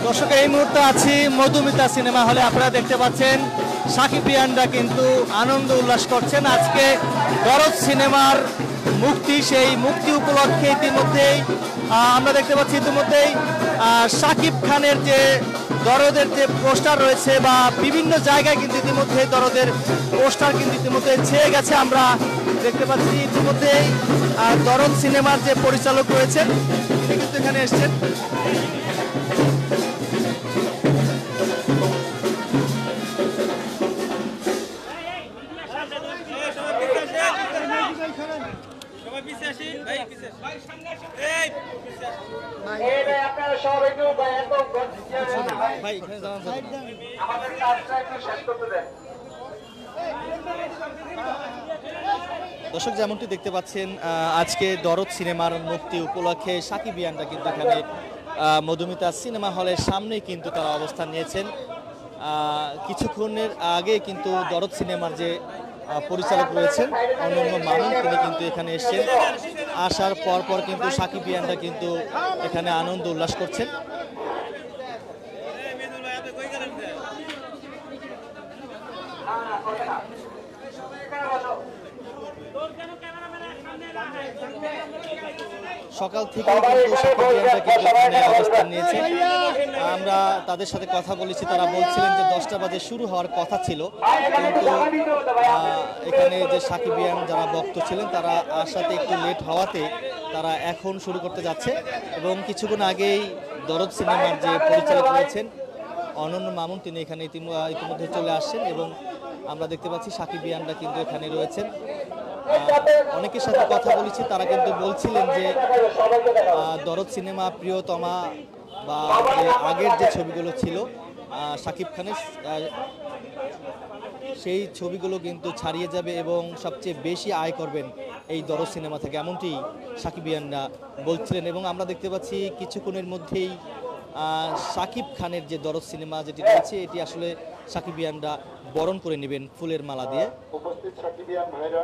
দর্শক, এই মুহূর্তে আছি মধুমিতা সিনেমা হলে। আপনারা দেখতে পাচ্ছেন সাকিবিয়ানরা কিন্তু আনন্দ উল্লাস করছেন। আজকে দরদ সিনেমার মুক্তি, সেই মুক্তি উপলক্ষে ইতিমধ্যেই আমরা দেখতে পাচ্ছি ইতিমধ্যেই শাকিব খানের যে দরদের যে পোস্টার রয়েছে বা বিভিন্ন জায়গায় কিন্তু ইতিমধ্যে দরদের পোস্টার কিন্তু ইতিমধ্যে ছেয়ে গেছে। আমরা দেখতে পাচ্ছি ইতিমধ্যেই দরদ সিনেমার যে পরিচালক রয়েছেন তিনি কিন্তু এখানে এসছেন। দর্শক, যেমনটি দেখতে পাচ্ছেন আজকে দরদ সিনেমার মুক্তি উপলক্ষে সাকিবিয়ানরা কিন্তু এখানে মধুমিতা সিনেমা হলের সামনে কিন্তু তারা অবস্থান নিয়েছেন। কিছুক্ষণের আগে কিন্তু দরদ সিনেমার যে পরিচালক রয়েছেন অনন্য মামুন, তিনি কিন্তু এখানে এসেছেন। আসার পর কিন্তু সাকিবিয়ানরা কিন্তু এখানে আনন্দ উল্লাস করছেন। সকাল থেকে কিন্তু সাকিবিয়ানরা কিন্তু এখানে অবস্থান নিয়েছে। আমরা তাদের সাথে কথা বলেছি, তারা বলছিলেন যে 10টা বাজে শুরু হওয়ার কথা ছিল, কিন্তু এখানে যে সাকিবিয়ান যারা ভক্ত ছিলেন তারা আসাতে একটু লেট হওয়াতে তারা এখন শুরু করতে যাচ্ছে। এবং কিছুক্ষণ আগেই দরদ সিনেমার যে পরিচালক রয়েছেন অনন্য মামুন, তিনি এখানে ইতিমধ্যে চলে আসছেন এবং আমরা দেখতে পাচ্ছি সাকিবিয়ানরা কিন্তু এখানে রয়েছেন। অনেকের সাথে কথা বলেছি, তারা কিন্তু বলছিলেন যে দরদ সিনেমা প্রিয়তমা বা আগের যে ছবিগুলো ছিল শাকিব খানের, সেই ছবিগুলো কিন্তু ছাড়িয়ে যাবে এবং সবচেয়ে বেশি আয় করবেন এই দরদ সিনেমা থেকে, এমনটি সাকিবিয়ানরা বলছিলেন। এবং আমরা দেখতে পাচ্ছি কিছুক্ষণের মধ্যেই শাকিব খানের যে দরদ সিনেমা যেটি রয়েছে এটি আসলে সাকিবিয়ানরা বরণ করে নেবেন ফুলের মালা দিয়ে। উপস্থিত সাকিবিয়ান ভাইরা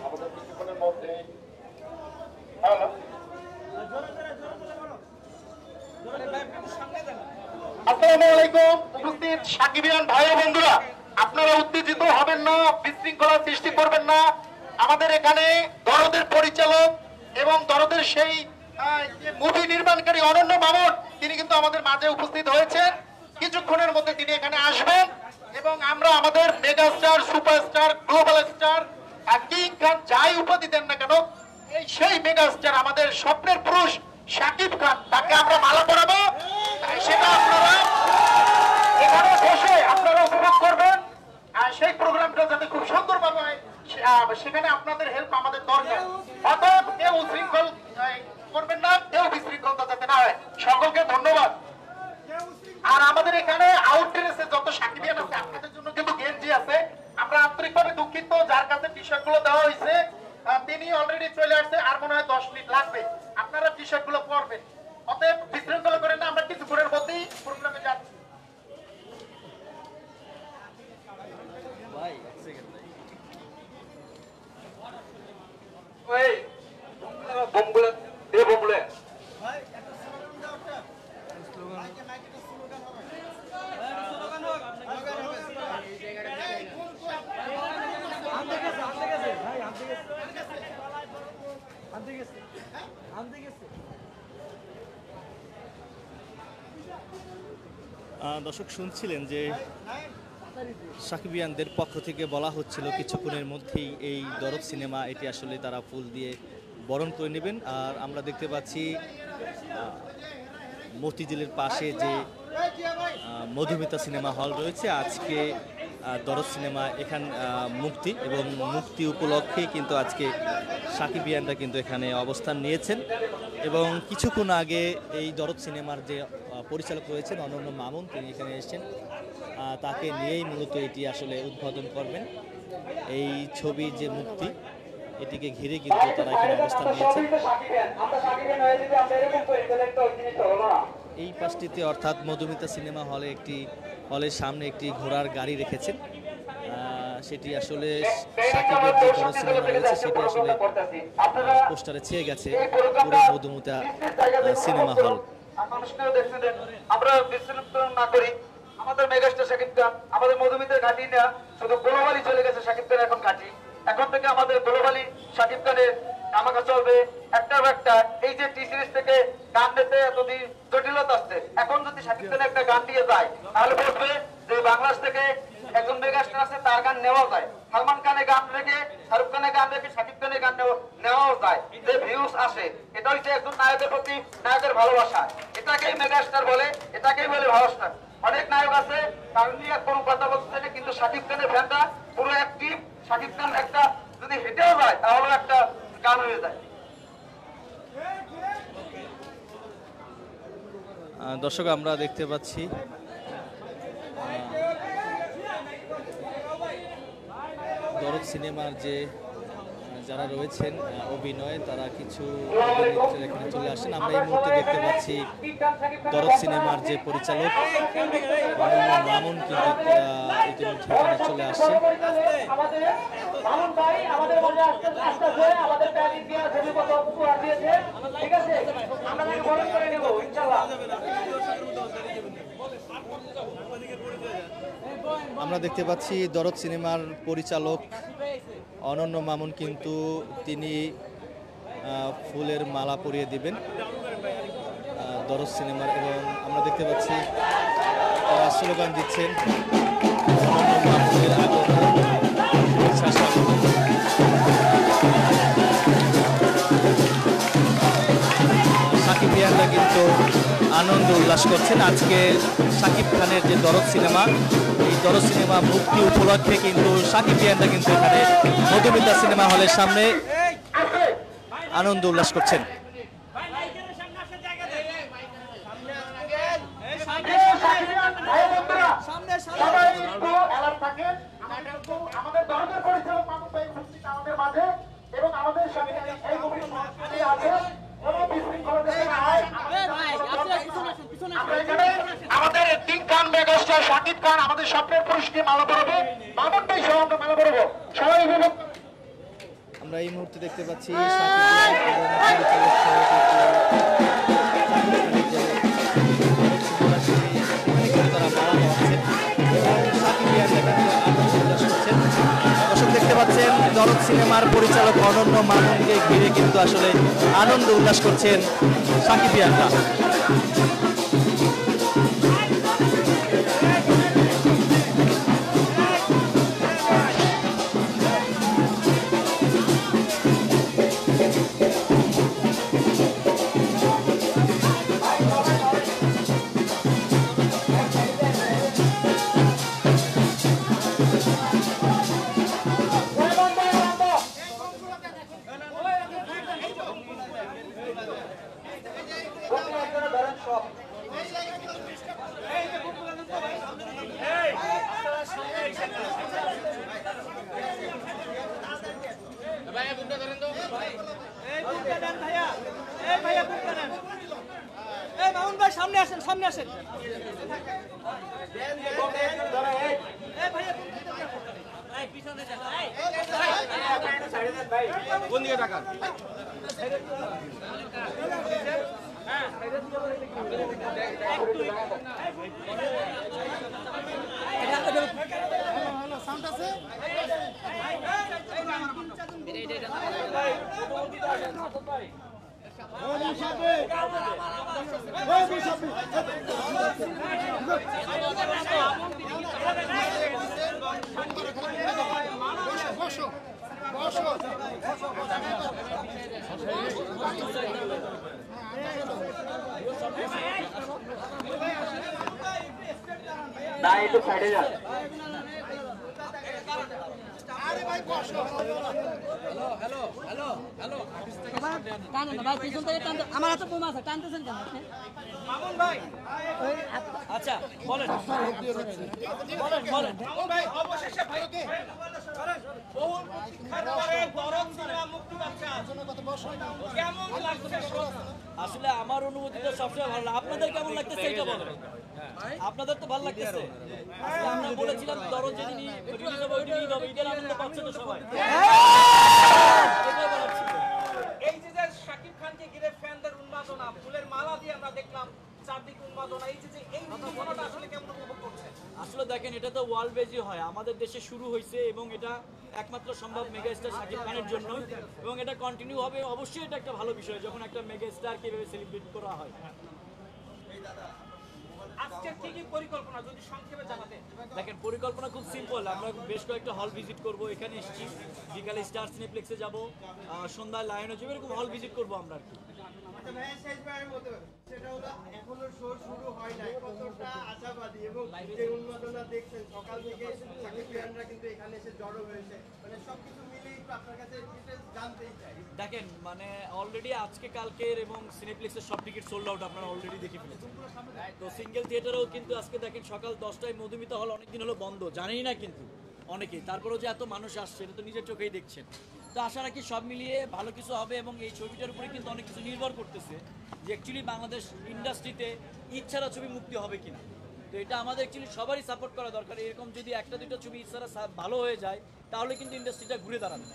আমাদের কিছুক্ষণের মধ্যে আসসালামু আলাইকুম। উপস্থিত সাকিবিয়ান ভাই বন্ধুরা, আপনারা উত্তেজিত হবেন না, বিশৃঙ্খলা সৃষ্টি করবেন না। আমাদের এখানে দরদের পরিচালক এবং দরদের সেই মুভি নির্মাণকারী অনন্য মামুন, তিনি কিন্তু আমাদের মাঝে উপস্থিত হয়েছেন। কিছুক্ষণের মধ্যে তিনি এখানে আসবেন এবং আমরা আমাদের megastar, superstar, global star king Khan যাই উপাধি দেন না কেন, এই সেই মেগাস্টার আমাদের স্বপ্নের পুরুষ শাকিব খান, তাকে আমরা মালা পরাবো। সেটা আপনারা এখানে বসে আপনারা উপভোগ করবেন। সেই প্রোগ্রামটা যাতে খুব সুন্দরভাবে হয় সেখানে আপনাদের হেল্প আমাদের দরকার। অতএব কেউ উশৃঙ্খল করবেন না, কেউ বিশৃঙ্খলতা যাতে না হয়। সকলকে ধন্যবাদ। আর আমাদের এখানে আউটড্রেসে যত সাকিবিয়ান আছে আপনাদের জন্য কিন্তু গেঞ্জি আছে। আমরা আন্তরিকভাবে দুঃখিত, যার কাছে টি শার্ট গুলো দেওয়া হয়েছে তিনি অলরেডি চলে আসছে, আর মনে হয় 10 মিনিট লাগবে। আপনারা টি শার্ট গুলো পরবেন। অতএব বিশৃঙ্খলা করেন না, আমরা কিছুক্ষণের মধ্যেই প্রোগ্রামে যাচ্ছি। দর্শক, শুনছিলেন যে সাকিবিয়ানদের পক্ষ থেকে বলা হচ্ছিল কিছুক্ষণের মধ্যেই এই দরদ সিনেমা এটি আসলে তারা ফুল দিয়ে বরণ করে নেবেন। আর আমরা দেখতে পাচ্ছি মতিঝিলের পাশে যে মধুমিতা সিনেমা হল রয়েছে, আজকে দরদ সিনেমা এখান মুক্তি এবং মুক্তি উপলক্ষে কিন্তু আজকে সাকিবিয়ানরা কিন্তু এখানে অবস্থান নিয়েছেন। এবং কিছুক্ষণ আগে এই দরদ সিনেমার যে পরিচালক রয়েছেন অনন্য মামুন, তিনি এখানে এসেছেন। তাকে নিয়েই মূলত এটি আসলে উদ্বোধন করবেন। এই ছবির যে মুক্তি এটিকে ঘিরে কিন্তু তারা এখানে অবস্থান নিয়েছেন। এই পাশটিতে অর্থাৎ মধুমিতা সিনেমা হলে হলের সামনে একটি ঘোড়ার গাড়ি রেখেছেন। সেটি আসলে সাকিবের যে দরদ সিনেমা রয়েছে সেটি আসলে পোস্টারে ছেয়ে গেছে পুরো মধুমিতা সিনেমা হল। মানুষকেও দেখতে দেন, আমরা বিশৃঙ্খলা না করি। আমাদের মেগাস্টার শাকিব খান, আমাদের মধুমিতার ঘাঁটি না, শুধু গ্লোবালি চলে গেছে শাকিব খান এখন ঘাঁটি। এখন থেকে আমাদের গ্লোবালি শাকিব খানের আমাকে চলবে একটা। এই যে টি সিরিজ থেকে গান দিতে এতদিন জটিলতা আসছে, এখন যদি শাকিব খান একটা গান দিয়ে যায় তাহলে বলবে যে বাংলাদেশ থেকে একজন মেগাস্টার আছে, তার গান নেওয়া যায়। সালমান খানের গান রেখে, শাহরুখ খানের গান রেখে শাকিব খানের গান নেওয়াও যায়, যে ভিউজ আসে। এটা হচ্ছে একজন নায়কের প্রতি নায়কের ভালোবাসা, এটাকেই মেগাস্টার বলে, এটাকেই বলে ভালোবাসা। অনেক নায়ক আছে তার নিয়ে কোনো কথা বলতে না, কিন্তু শাকিব খানের ফ্যানটা পুরো অ্যাক্টিভ। শাকিব খান একটা যদি হেঁটেও যায় তাহলে একটা গান হয়ে যায়। দর্শক আমরা দেখতে পাচ্ছি দরদ সিনেমার যে যারা রয়েছেন অভিনয়, তারা কিছু অভিনেত্রী এখানে চলে আসেন। আমরা এই মুহূর্তে দেখতে পাচ্ছি দরদ সিনেমার যে পরিচালক মামুন কিন্তু ইতিমধ্যে এখানে চলে আসছেন। আমরা দেখতে পাচ্ছি দরদ সিনেমার পরিচালক অনন্য মামুন কিন্তু তিনি ফুলের মালা পরিয়ে দিবেন দরদ সিনেমার, এবং আমরা দেখতে পাচ্ছি তারা স্লোগান দিচ্ছেন অনন্য মামুনের আগমন, সাকিবিয়ানরা কিন্তু আনন্দ উল্লাস করছেন। আজকে শাকিব খানের যে দরদ সিনেমা, এই দরদ সিনেমা মুক্তি উপলক্ষে কিন্তু সাকিবিয়ানরা কিন্তু এখানে মধুমিতা সিনেমা হলের সামনে আনন্দ উল্লাস করছেন। আমাদের দরদের পরিচালক মামুন ভাই উপস্থিত আমাদের মাঝে, এবং আমাদের সাথে এই কমিটি আছে। আমাদের কিং খান মেগাস্টার শাকিব খান আমাদের স্বপ্নের পুরুষকে মালা পরাবে, মামুন ভাই সহ আমরা মালা পরাবো সবাই। আমরা এই মুহূর্তে দেখতে পাচ্ছি সাকিব এবং পরিচালক দর্শক দেখতে পাচ্ছেন দরদ সিনেমার পরিচালক অনন্য মামুনকে ঘিরে কিন্তু আসলে আনন্দ উল্লাস করছেন সাকিবিয়ানরা। মামুন ভাই সামনে আসেন, সামনে আসেন। কোন দিকে টাকা? না একটু সাইডে যান। আমার হাতে বোমা আছে, টানতেছেন কেন মামুন ভাই? আচ্ছা বলেন বলেন বলেন। মামুন ভাই অবশেষে ভাইকে বহু শিক্ষার পরে দরদ সিনেমা মুক্তি পাচ্ছে, কেমন লাগছে? আসলে আমার অনুভূতি তো সবসময় ভালো। আপনাদের কেমন লাগতেছে এটা বলেন। আপনাদের তো ভালো লাগতেছে। আমরা বলেছিলাম দরদ যেদিন রিলিজ হবে ওইদিন ঈদ হবে, ঈদের আনন্দ পাচ্ছে তো সবাই। এই যে শাকিব খানকে ঘিরে ফ্যানদের উন্মাদনা, ফুলের মালা দিয়ে আমরা দেখলাম চারদিকে উন্মাদনা, এই যে এই উন্মাদনাটা আসলে কেমন উপভোগ করছেন? আসলে দেখেন, এটা তো ওয়ার্ল্ড বেজই হয়, আমাদের দেশে শুরু হয়েছে এবং এটা একমাত্র সম্ভব মেগা স্টার শাকিব খানের জন্য, এবং এটা কন্টিনিউ হবে। অবশ্যই এটা একটা ভালো বিষয় যখন একটা মেগা স্টারকে এভাবে সেলিব্রেট করা হয়। আজকের কি কি পরিকল্পনা যদি সংক্ষেপে জানাতেন? দেখেন, পরিকল্পনা খুব সিম্পল। আমরা বেশ কয়েকটা হল ভিজিট করব, এখানে এসেছি, বিকালে স্টার সিনেপ্লেক্সে যাব, সন্ধ্যায় লায়নে যাবো, এরকম হল ভিজিট করবো আমরা আর কি। সেটা হলো এখনো শো শুরু হয় নাই, কতটা আশাবাদী এবং যে উন্মাদনা দেখছেন সকাল থেকে সাকিব খানরা কিন্তু এখানে এসে জড়ো হয়েছে, মানে সবকিছু মিলিয়ে একটু আপনার কাছে ডিটেইলস জানতেই চাই। দেখেন, মানে অলরেডি আজকে কালকের এবং সিনেপ্লেক্সের সব টিকিট সোল্ড আউট, আপনারা অলরেডি দেখে ফেলেছেন। তো সিঙ্গেল থিয়েটারেও কিন্তু আজকে দেখেন সকাল 10টায় মধুমিতা হল অনেকদিন হলো বন্ধ, জানেই না কিন্তু অনেকেই, তারপরেও যে এত মানুষ আসছে এটা তো নিজের চোখেই দেখছেন। তো আশা রাখি সব মিলিয়ে ভালো কিছু হবে, এবং এই ছবিটার উপরে কিন্তু অনেক কিছু নির্ভর করতেছে যে অ্যাকচুয়ালি বাংলাদেশ ইন্ডাস্ট্রিতে ইচ্ছারা ছবি মুক্তি হবে কিনা। তো এটা আমাদের অ্যাকচুয়ালি সবারই সাপোর্ট করা দরকার। এরকম যদি একটা দুটো ছবি ইচ্ছারা ভালো হয়ে যায় তাহলে কিন্তু ইন্ডাস্ট্রিটা ঘুরে দাঁড়াবে।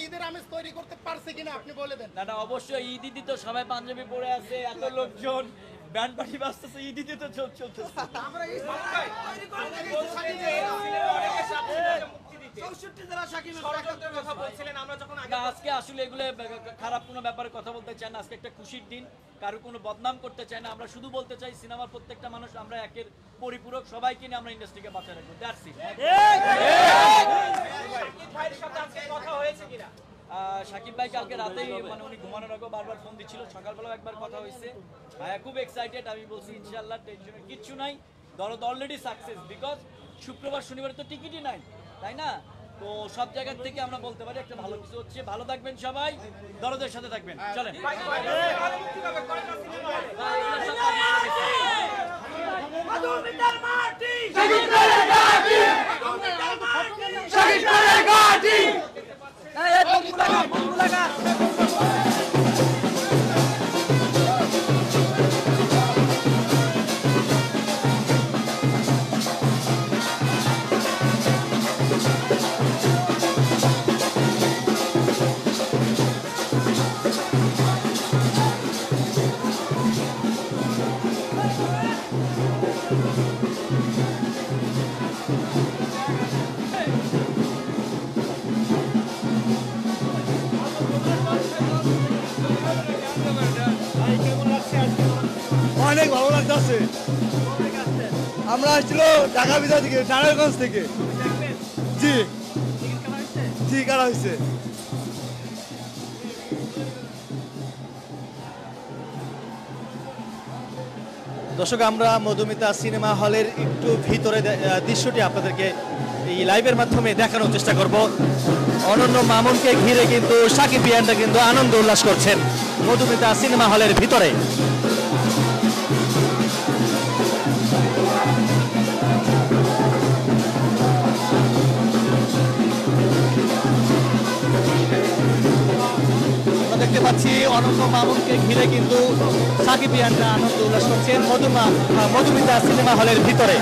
ঈদের আমেজ তৈরি করতে পারছে কিনা আপনি বলে দেন। না, অবশ্যই ঈদিতে তো সবাই পাঞ্জাবি পরে আছে, এত লোকজন, ব্যান্ড পার্টি বাজতেছে, ঈদিতে তো চলতেছে। আজকে আসলে এগুলো খারাপ কোনো ব্যাপারে কথা বলতে চাই না, আজকে একটা খুশির দিন, কারো কোনো বদনাম করতে চাই না। আমরা শুধু বলতে চাই সিনেমার প্রত্যেকটা মানুষ আমরা একের পরিপূরক, সবাইকে নিয়ে আমরা ইন্ডাস্ট্রিকে বাঁচায় রাখবো। That's it. সাকিব ভাই কালকে রাতেই, মানে উনি ঘুমানোর আগে বারবার ফোন দিচ্ছিল, সকালবেলাও একবার কথা হয়েছে। ভাইয়া খুব এক্সাইটেড, আমি বলছি ইনশাআল্লাহ টেনশনের কিচ্ছু নাই, দরদ অলরেডি সাকসেস, বিকজ শুক্রবার শনিবার তো টিকিটই নাই, তাই না? তো সব জায়গা থেকে আমরা বলতে পারি একটা ভালো কিছু হচ্ছে। ভালো থাকবেন সবাই, দরদের সাথে থাকবেন। চলেন। অনেক ভালো লাগতেছে। আমরা আসছিল ঢাকা বিজয় থেকে, নারায়ণগঞ্জ থেকে। জি জি, কারা হয়েছে। দর্শক, আমরা মধুমিতা সিনেমা হলের একটু ভিতরে দৃশ্যটি আপনাদেরকে এই লাইভের মাধ্যমে দেখানোর চেষ্টা করব। অনন্য মামুনকে ঘিরে কিন্তু সাকিব খানরা কিন্তু আনন্দ উল্লাস করছেন মধুমিতা সিনেমা হলের ভিতরে। দেখতে পাচ্ছি অনন্য মামুনকে ঘিরে কিন্তু সাকিব খানরা আনন্দ উল্লাস করছেন মধুমিতা সিনেমা হলের ভিতরে।